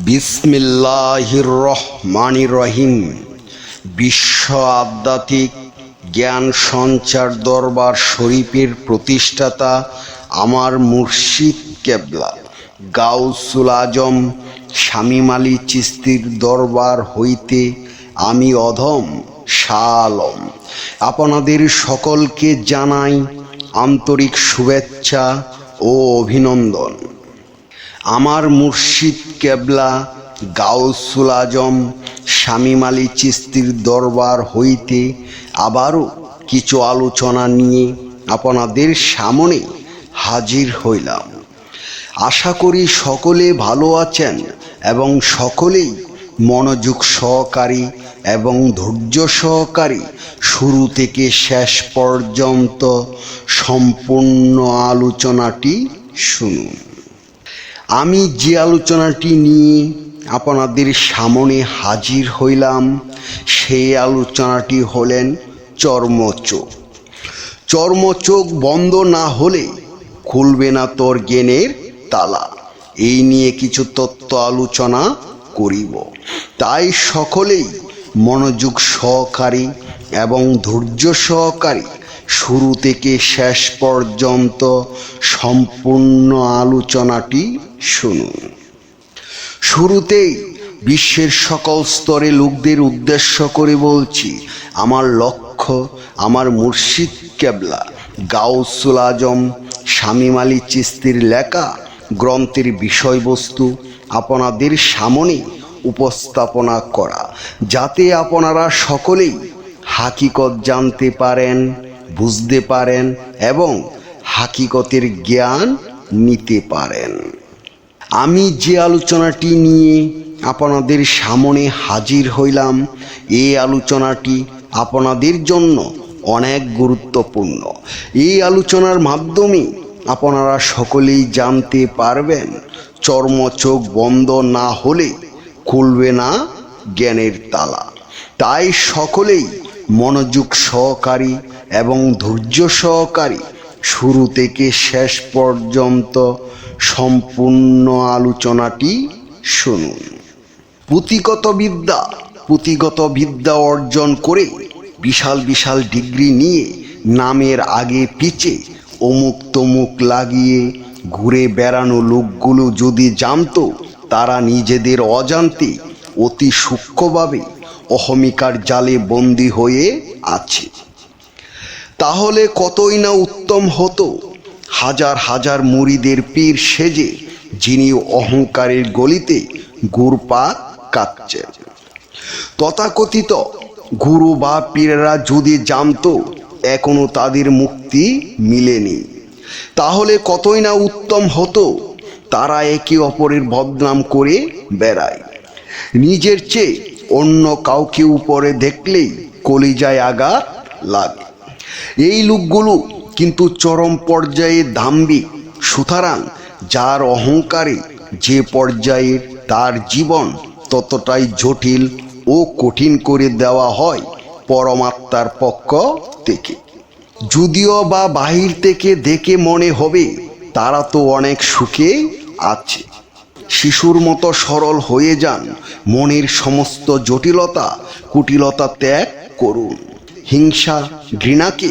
বিসমিল্লাহির রহমানির রহিম। বিশ্ব আধ্যাত্মিক জ্ঞান সঞ্চার দরবার শরীফের প্রতিষ্ঠাতা আমার মুর্শিদ কেবলা গাউসুল আজম শামীম আলী চিশতির দরবার হইতে আমি অধম শাহ আলম আপনাদের সকলকে জানাই আন্তরিক শুভেচ্ছা ও অভিনন্দন। আমার মুর্শিদ কেবলা গাউসুল আজম শামীম আলী চিশতির দরবার হইতে আবারও কিছু আলোচনা নিয়ে আপনাদের সামনে হাজির হইলাম। আশা করি সকলে ভালো আছেন এবং সকলেই মনোযোগ সহকারী এবং ধৈর্য সহকারী শুরু থেকে শেষ পর্যন্ত সম্পূর্ণ আলোচনাটি শুনুন। আমি যে আলোচনাটি নিয়ে আপনাদের সামনে হাজির হইলাম সেই আলোচনাটি হলেন চর্মচোখ। চর্মচোখ বন্ধ না হলে খুলবে না তোর জ্ঞানের তালা। এই নিয়ে কিছু তত্ত্ব আলোচনা করিব, তাই সকলেই মনোযোগ সহকারী এবং ধৈর্য সহকারী শুরু থেকে শেষ পর্যন্ত সম্পূর্ণ আলোচনাটি শুনুন। শুরুতেই বিশ্বের সকল স্তরে লোকদের উদ্দেশ্য করে বলছি, আমার লক্ষ্য আমার মুর্শিদ কেবলা গাউসুল আজম শামীম আলী চিশতির লেখা গ্রন্থের বিষয়বস্তু আপনাদের সামনে উপস্থাপনা করা, যাতে আপনারা সকলেই হাকিকত জানতে পারেন, বুঝতে পারেন এবং হাকিকতের জ্ঞান নিতে পারেন। আমি যে আলোচনাটি নিয়ে আপনাদের সামনে হাজির হইলাম, এই আলোচনাটি আপনাদের জন্য অনেক গুরুত্বপূর্ণ। এই আলোচনার মাধ্যমে আপনারা সকলেই জানতে পারবেন চর্মচোখ বন্ধ না হলে খুলবে না জ্ঞানের তালা। তাই সকলেই মনোযোগ সহকারী এবং ধৈর্য সহকারী শুরু থেকে শেষ পর্যন্ত সম্পূর্ণ আলোচনাটি শুনুন। পুঁথিগত বিদ্যা অর্জন করে বিশাল বিশাল ডিগ্রি নিয়ে নামের আগে পিছে অমুক তমুক লাগিয়ে ঘুরে বেড়ানো লোকগুলো যদি জানতো তারা নিজেদের অজান্তে অতি সূক্ষ্মভাবে অহমিকার জালে বন্দী হয়ে আছে, তাহলে কতই না উত্তম হতো। হাজার হাজার মুরিদের পীর সেজে যিনি অহংকারের গলিতে ঘুরপাক কাটছেন। তথাকথিত গুরু বা পীরেরা যদি জানতো এখনো তাদের মুক্তি মিলেনি, তাহলে কতই না উত্তম হতো। তারা একে অপরের বদনাম করে বেড়ায়। নিজের চেয়ে অন্য কাউকে উপরে দেখলেই কলিজায় আঘাত লাগে। এই লোকগুলো কিন্তু চরম পর্যায়ে দাম্ভিক। সুতরাং যার অহংকারে যে পর্যায়ের, তার জীবন ততটাই জটিল ও কঠিন করে দেওয়া হয় পরমাত্মার পক্ষ থেকে। যদিও বা বাহির থেকে দেখে মনে হবে তারা তো অনেক সুখে আছে। শিশুর মতো সরল হয়ে যান। মনের সমস্ত জটিলতা কুটিলতা ত্যাগ করুন। হিংসা ঘৃণাকে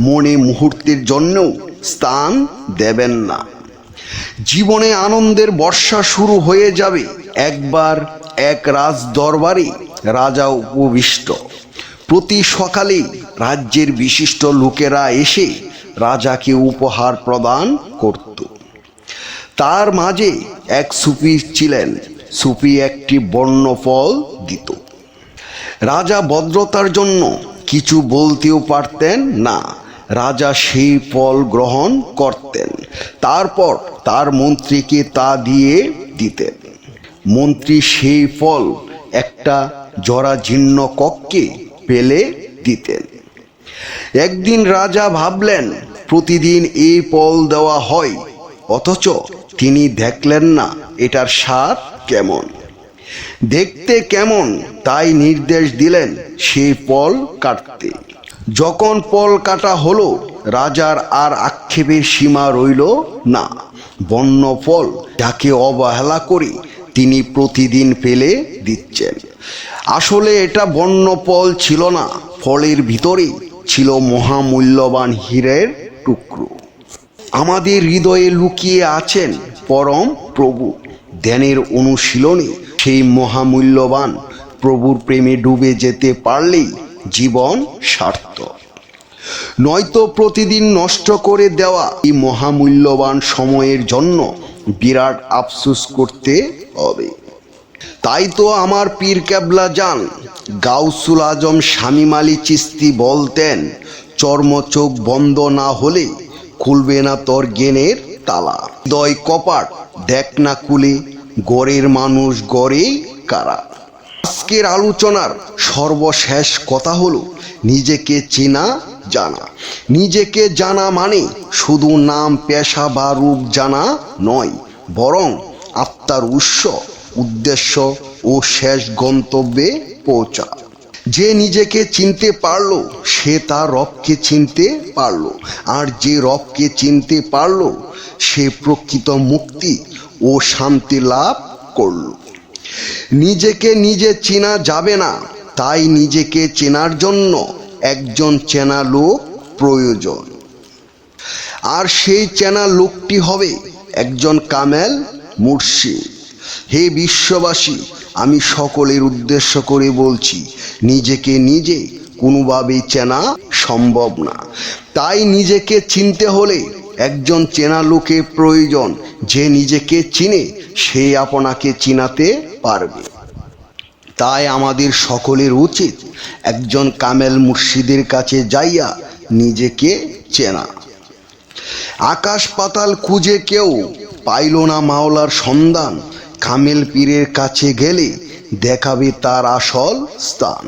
মনে মুহূর্তের জন্যও স্থান দেবেন না। জীবনে আনন্দের বর্ষা শুরু হয়ে যাবে। একবার এক রাজ দরবারে রাজা উপবিষ্ট। প্রতি সকালে রাজ্যের বিশিষ্ট লোকেরা এসে রাজাকে উপহার প্রদান করত। তার মাঝে এক সুফি ছিলেন। সুফি একটি বর্ণফল দিত। রাজা ভদ্রতার জন্য কিছু বলতেও পারতেন না। রাজা সেই ফল গ্রহণ করতেন, তারপর তার মন্ত্রীকে তা দিয়ে দিতেন। মন্ত্রী সেই ফল একটা জরাজীর্ণ কক্ষে ফেলে দিতেন। একদিন রাজা ভাবলেন প্রতিদিন এই ফল দেওয়া হয়, অথচ তিনি দেখলেন না এটার স্বাদ কেমন, দেখতে কেমন। তাই নির্দেশ দিলেন সেই ফল কাটতে। যখন ফল কাটা হলো, রাজার আর আক্ষেপের সীমা রইল না। বন্য ফল যাকে অবহেলা করে তিনি প্রতিদিন ফেলে দিচ্ছেন। আসলে এটা বন্য ফল ছিল না, ফলের ভিতরেই ছিল মহামূল্যবান হীরের টুকরো। আমাদের হৃদয়ে লুকিয়ে আছেন পরম প্রভু। ধ্যানের অনুশীলনে সেই মহামূল্যবান প্রভুর প্রেমে ডুবে যেতে পারলেই জীবন সার্থক। নয়তো প্রতিদিন নষ্ট করে দেওয়া এই মহামূল্যবান সময়ের জন্য বিরাট আফসোস করতে হবে। তাই তো আমার পীর কেবলা জান গাউসুল আজম শামীম আলী চিশতি বলতেন, চর্মচোখ বন্ধ না হলে খুলবে না তোর জ্ঞানের তালা। হৃদয় কপাট দেখ না খুলে, গড়ের মানুষ গড়েই কারা। আজকের আলোচনার সর্বশেষ কথা হলো নিজেকে চেনা জানা। নিজেকে জানা মানে শুধু নাম, পেশা বা রূপ জানা নয়, বরং আত্মার উৎস, উদ্দেশ্য ও শেষ গন্তব্যে পৌঁছা। যে নিজেকে চিনতে পারলো সে তার রবকে চিনতে পারলো, আর যে রবকে চিনতে পারলো সে প্রকৃত মুক্তি ও শান্তি লাভ করল। নিজেকে নিজে চেনা যাবে না, তাই নিজেকে চেনার জন্য একজন চেনা লোক প্রয়োজন। আর সেই চেনা লোকটি হবে একজন কামেল মুর্শিদ। হে বিশ্ববাসী, আমি সকলের উদ্দেশ্য করে বলছি, নিজেকে নিজে কোনোভাবেই চেনা সম্ভব না। তাই নিজেকে চিনতে হলে একজন চেনা লোকের প্রয়োজন। যে নিজেকে চিনে সে আপনাকে চিনাতে পারবে। তাই আমাদের সকলের উচিত একজন কামেল মুর্শিদের কাছে যাইয়া নিজেকে চেনা। আকাশ পাতাল খুঁজে কেউ পাইল না মাওলার সন্ধান, কামেল পীরের কাছে গেলে দেখাবে তার আসল স্থান।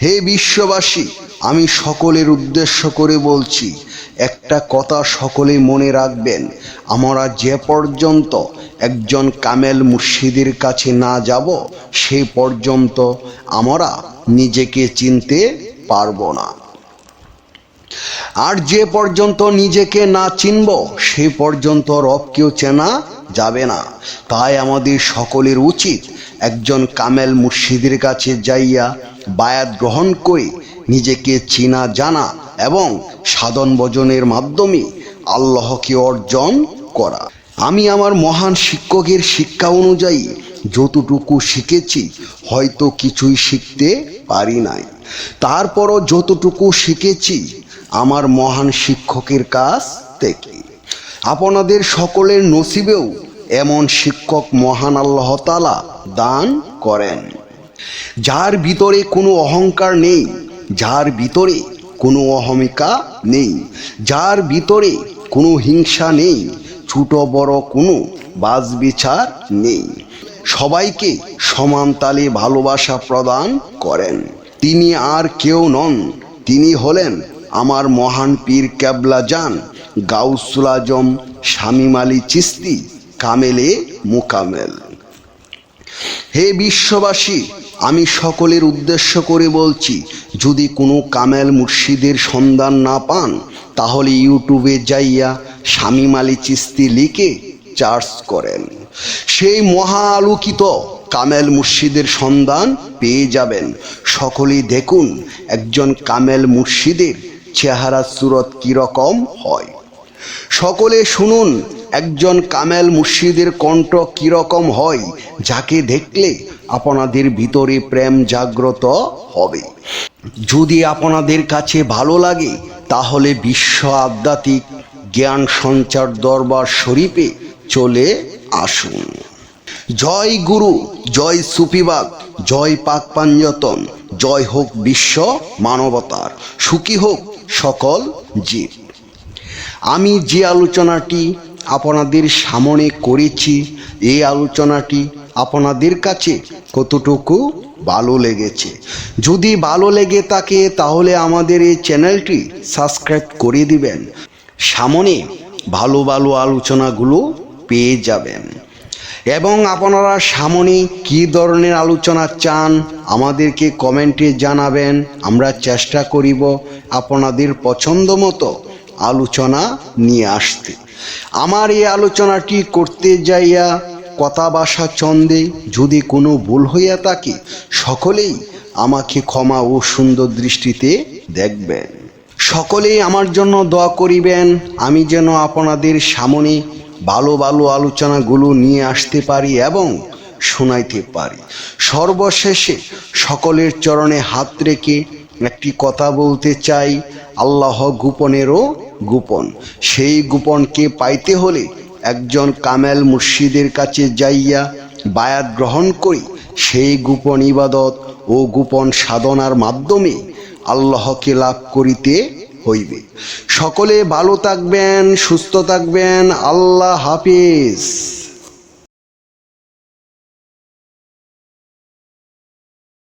হে বিশ্ববাসী, আমি সকলের উদ্দেশ্য করে বলছি, একটা কথা সকলে মনে রাখবেন, আমরা যে পর্যন্ত একজন কামেল মুর্শিদের কাছে না যাব সে পর্যন্ত আমরা নিজেকে চিনতে পারবো না। আর যে পর্যন্ত নিজেকে না চিনব সে পর্যন্ত রবকেও চেনা যাবে না। তাই আমাদের সকলের উচিত একজন কামেল মুর্শিদের কাছে যাইয়া বায়াত গ্রহণ করে নিজেকে চিনা জানা এবং সাধন ভজনের মাধ্যমে আল্লাহকে অর্জন করা। আমি আমার মহান শিক্ষকের শিক্ষা অনুযায়ী যতটুকু শিখেছি, হয়তো কিছুই শিখতে পারি নাই, তারপরও যতটুকু শিখেছি আমার মহান শিক্ষকের কাছ থেকে। আপনাদের সকলের নসিবেও এমন শিক্ষক মহান আল্লাহ তাআলা দান করেন, যার ভিতরে কোনো অহংকার নেই, যার ভিতরে কোনো অহমিকা নেই, যার ভিতরে কোনো হিংসা নেই, ছোট বড় কোনো বাছবিচার নেই, সবাইকে সমান তালে ভালোবাসা প্রদান করেন। তিনি আর কেউ নন, তিনি হলেন আমার মহান পীর কেবলা জান গাউসুল আজম শামীম আলী চিশতি, কামেলে মুকামেল। হে বিশ্ববাসী, আমি সকলের উদ্দেশ্য করে বলছি, যদি কোনো কামেল মুর্শিদের সন্ধান না পান তাহলে ইউটিউবে যাইয়া শামীম আলী চিশতি লিখে সার্চ করেন। সেই মহা আলোকিত কামেল মুর্শিদের সন্ধান পেয়ে যাবেন। সকলেই দেখুন একজন কামেল মুর্শিদের চেহারা সুরত কিরকম হয়। সকলে শুনুন একজন কামেল মুর্শিদের কণ্ঠ কিরকম হয়, যাকে দেখলে আপনাদের ভিতরে প্রেম জাগ্রত হবে। যদি আপনাদের কাছে ভালো লাগে তাহলে বিশ্ব আধ্যাত্মিক জ্ঞান সঞ্চার দরবার শরীফে চলে আসুন। জয় গুরু, জয় সুফিবাদ, জয় পাক পাঞ্জতন, জয় হোক বিশ্ব মানবতার, সুখী হোক সকল জীব। আমি যে আলোচনাটি আপনাদের সামনে করেছি, এই আলোচনাটি আপনাদের কাছে কতটুকু ভালো লেগেছে? যদি ভালো লেগে থাকে তাহলে আমাদের এই চ্যানেলটি সাবস্ক্রাইব করে দিবেন। সামনে ভালো ভালো আলোচনাগুলো পেয়ে যাবেন। এবং আপনারা সামনে কী ধরনের আলোচনা চান আমাদেরকে কমেন্টে জানাবেন। আমরা চেষ্টা করিব আপনাদের পছন্দ মতো আলোচনা নিয়ে আসতে। আমার এই আলোচনাটি করতে যাইয়া কথা ভাষা ছন্দে যদি কোনো ভুল হইয়া থাকে সকলেই আমাকে ক্ষমা ও সুন্দর দৃষ্টিতে দেখবেন। সকলেই আমার জন্য দোয়া করিবেন, আমি যেন আপনাদের সামনে ভালো ভালো আলোচনাগুলো নিয়ে আসতে পারি এবং শোনাইতে পারি। সর্বশেষে সকলের চরণে হাত রেখে একটি কথা বলতে চাই, আল্লাহ গোপনেরও গোপন। সেই গোপনকে পাইতে হলে একজন কামেল মুর্শিদের কাছে যাইয়া বায়াত গ্রহণ করি। সেই গোপন ইবাদত ও গোপন সাধনার মাধ্যমে আল্লাহকে লাভ করিতে হইবে। সকলে ভালো থাকবেন, সুস্থ থাকবেন। আল্লাহ হাফিজ।